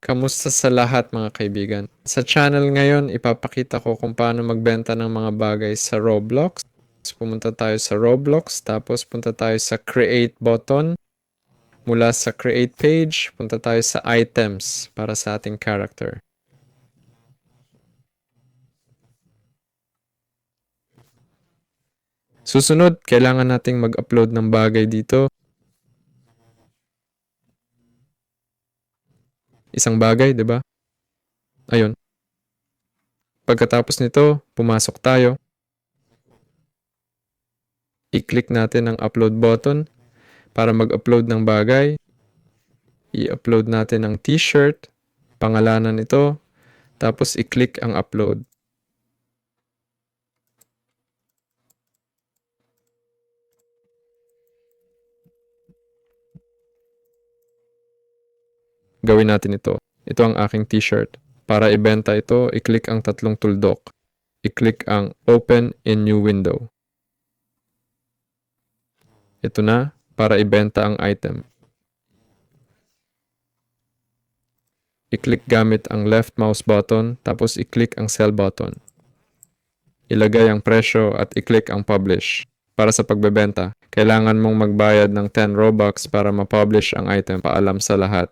Kamusta sa lahat mga kaibigan? Sa channel ngayon, ipapakita ko kung paano magbenta ng mga bagay sa Roblox. Pumunta tayo sa Roblox, tapos punta tayo sa Create button. Mula sa Create page, punta tayo sa Items para sa ating character. Susunod, kailangan nating mag-upload ng bagay dito. Isang bagay, di ba? Ayun. Pagkatapos nito, pumasok tayo. I-click natin ang upload button para mag-upload ng bagay. I-upload natin ang t-shirt, pangalanan nito, tapos i-click ang upload. Gawin natin ito. Ito ang aking t-shirt. Para ibenta ito, i-click ang tatlong tuldok. I-click ang Open in New Window. Ito na, para ibenta ang item. I-click gamit ang left mouse button, tapos i-click ang sell button. Ilagay ang presyo at i-click ang publish. Para sa pagbebenta, kailangan mong magbayad ng 10 Robux para ma-publish ang item. Paalam sa lahat.